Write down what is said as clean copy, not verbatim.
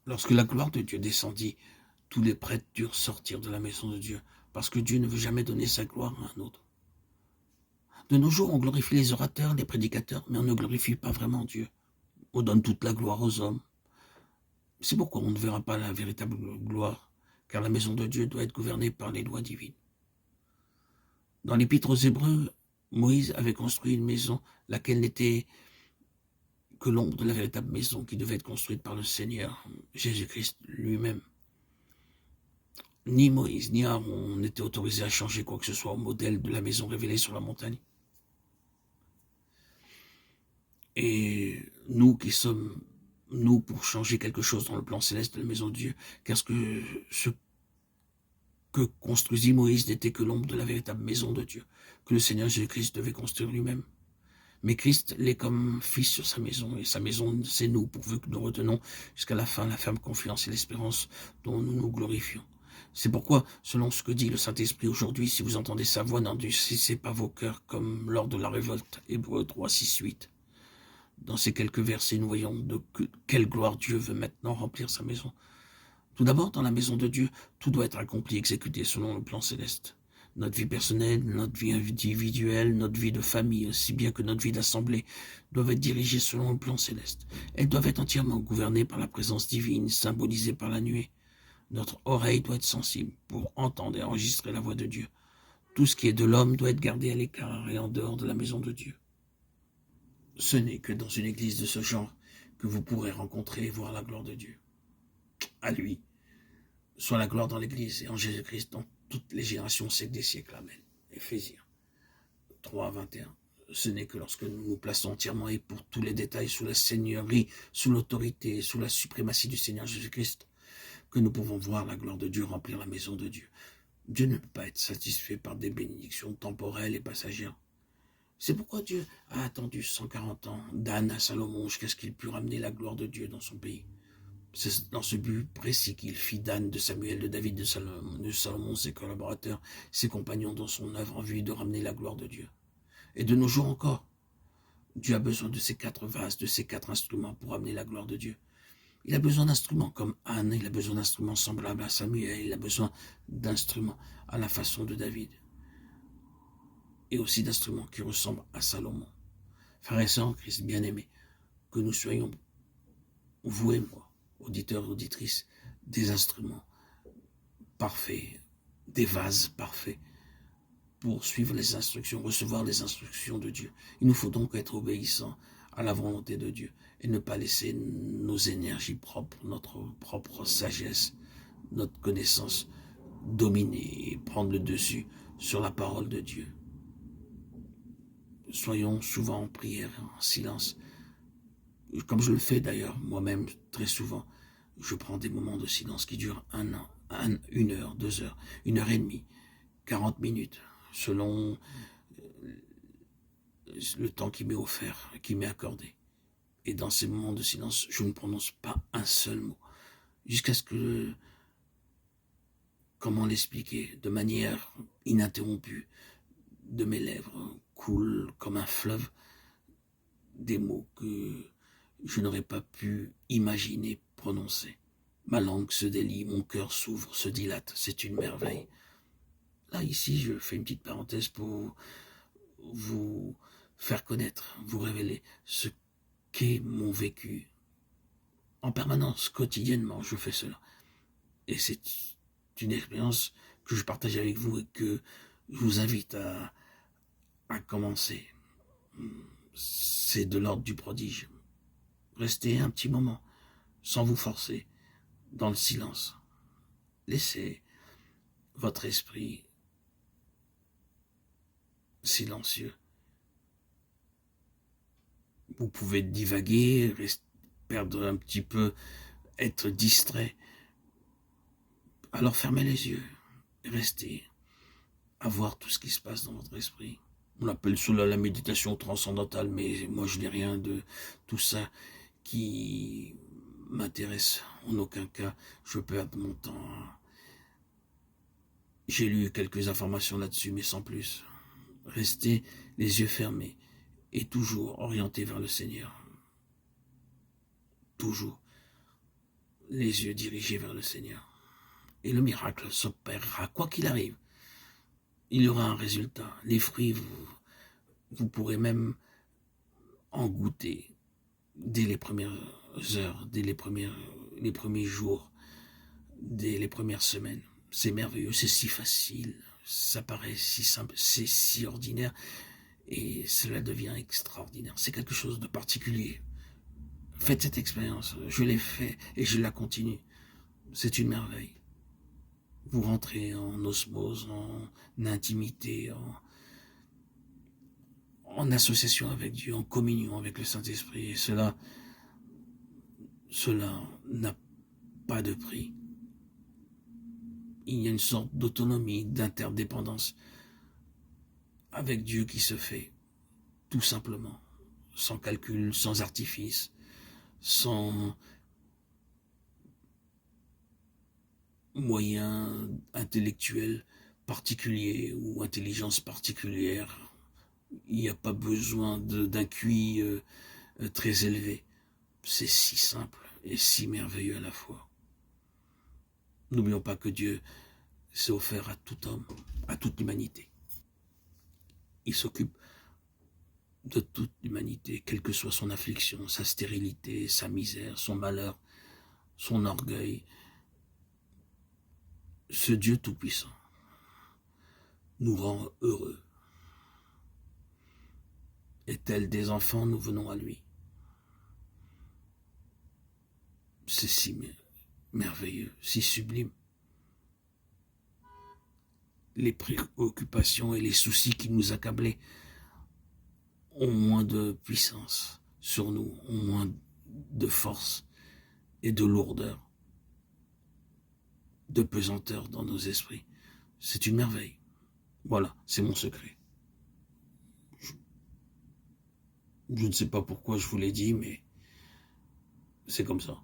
Lorsque la gloire de Dieu descendit, tous les prêtres durent sortir de la maison de Dieu, parce que Dieu ne veut jamais donner sa gloire à un autre. De nos jours, on glorifie les orateurs, les prédicateurs, mais on ne glorifie pas vraiment Dieu. On donne toute la gloire aux hommes. C'est pourquoi on ne verra pas la véritable gloire, car la maison de Dieu doit être gouvernée par les lois divines. Dans l'Épître aux Hébreux, Moïse avait construit une maison, laquelle n'était que l'ombre de la véritable maison qui devait être construite par le Seigneur, Jésus-Christ lui-même. Ni Moïse, ni Aaron n'étaient autorisés à changer quoi que ce soit au modèle de la maison révélée sur la montagne. Et nous qui sommes, nous, pour changer quelque chose dans le plan céleste de la maison de Dieu, car ce que construisit Moïse n'était que l'ombre de la véritable maison de Dieu, que le Seigneur Jésus-Christ devait construire lui-même. Mais Christ l'est comme fils sur sa maison, et sa maison, c'est nous, pourvu que nous retenons jusqu'à la fin la ferme confiance et l'espérance dont nous nous glorifions. C'est pourquoi, selon ce que dit le Saint-Esprit aujourd'hui, si vous entendez sa voix, n'endurcissez pas vos cœurs comme lors de la révolte. Hébreux 3, 6, 8. Dans ces quelques versets, nous voyons de quelle gloire Dieu veut maintenant remplir sa maison. Tout d'abord, dans la maison de Dieu, tout doit être accompli, exécuté selon le plan céleste. Notre vie personnelle, notre vie individuelle, notre vie de famille, aussi bien que notre vie d'assemblée, doivent être dirigées selon le plan céleste. Elles doivent être entièrement gouvernées par la présence divine, symbolisée par la nuée. Notre oreille doit être sensible pour entendre et enregistrer la voix de Dieu. Tout ce qui est de l'homme doit être gardé à l'écart et en dehors de la maison de Dieu. Ce n'est que dans une église de ce genre que vous pourrez rencontrer et voir la gloire de Dieu. À lui soit la gloire dans l'église et en Jésus-Christ dans toutes les générations, siècles des siècles. Amen. Éphésiens 3, 21. Ce n'est que lorsque nous nous plaçons entièrement et pour tous les détails sous la seigneurie, sous l'autorité, sous la suprématie du Seigneur Jésus-Christ, que nous pouvons voir la gloire de Dieu remplir la maison de Dieu. Dieu ne peut pas être satisfait par des bénédictions temporelles et passagères. C'est pourquoi Dieu a attendu 140 ans d'Anne à Salomon jusqu'à ce qu'il pût ramener la gloire de Dieu dans son pays. C'est dans ce but précis qu'il fit d'Anne, de Samuel, de David, de Salomon, ses collaborateurs, ses compagnons dans son œuvre en vue de ramener la gloire de Dieu. Et de nos jours encore, Dieu a besoin de ces 4 vases, de ces 4 instruments pour ramener la gloire de Dieu. Il a besoin d'instruments comme Anne, il a besoin d'instruments semblables à Samuel, il a besoin d'instruments à la façon de David. Et aussi d'instruments qui ressemblent à Salomon. Frères et sœurs en Christ bien-aimés, que nous soyons, vous et moi, auditeurs et auditrices, des instruments parfaits, des vases parfaits, pour suivre les instructions, recevoir les instructions de Dieu. Il nous faut donc être obéissants à la volonté de Dieu et ne pas laisser nos énergies propres, notre propre sagesse, notre connaissance dominer et prendre le dessus sur la parole de Dieu. Soyons souvent en prière, en silence, comme je le fais d'ailleurs moi-même très souvent. Je prends des moments de silence qui durent 1 an, 1 heure, 2 heures, 1 heure et demie, 40 minutes, selon le temps qui m'est offert, qui m'est accordé. Et dans ces moments de silence, je ne prononce pas un seul mot, jusqu'à ce que, comment l'expliquer, de manière ininterrompue, de mes lèvres coulent comme un fleuve des mots que je n'aurais pas pu imaginer prononcer. Ma langue se délie, mon cœur s'ouvre, se dilate, c'est une merveille. Là, ici, je fais une petite parenthèse pour vous faire connaître, vous révéler ce qu'est mon vécu. En permanence, quotidiennement, je fais cela. Et c'est une expérience que je partage avec vous et que je vous invite à commencer. C'est de l'ordre du prodige. Restez un petit moment, sans vous forcer, dans le silence. Laissez votre esprit silencieux. Vous pouvez divaguer, perdre un petit peu, être distrait. Alors fermez les yeux et restez à voir tout ce qui se passe dans votre esprit. On appelle cela la méditation transcendantale, mais moi je n'ai rien de tout ça qui m'intéresse. En aucun cas, je perds mon temps. J'ai lu quelques informations là-dessus, mais sans plus. Restez les yeux fermés et toujours orientés vers le Seigneur. Toujours. les yeux dirigés vers le Seigneur. Et le miracle s'opérera, quoi qu'il arrive. Il y aura un résultat. Les fruits, vous pourrez même en goûter dès les premières heures, dès les premiers jours, dès les premières semaines. C'est merveilleux, c'est si facile, ça paraît si simple, c'est si ordinaire, et cela devient extraordinaire. C'est quelque chose de particulier. Faites cette expérience, je l'ai fait et je la continue. C'est une merveille. Vous rentrez en osmose, en intimité, en association avec Dieu, en communion avec le Saint-Esprit. Et cela n'a pas de prix. Il y a une sorte d'autonomie, d'interdépendance avec Dieu qui se fait, tout simplement, sans calcul, sans artifice, sans moyens intellectuels particuliers ou intelligence particulière. Il n'y a pas besoin d'un QI très élevé. C'est si simple et si merveilleux à la fois. N'oublions pas que Dieu s'est offert à tout homme, à toute l'humanité. Il s'occupe de toute l'humanité, quelle que soit son affliction, sa stérilité, sa misère, son malheur, son orgueil. Ce Dieu tout-puissant nous rend heureux. Et tels des enfants, nous venons à lui. C'est si merveilleux, si sublime. Les préoccupations et les soucis qui nous accablaient ont moins de puissance sur nous, ont moins de force et de lourdeur, de pesanteur dans nos esprits. C'est une merveille. Voilà, c'est mon secret. Je ne sais pas pourquoi je vous l'ai dit, mais c'est comme ça.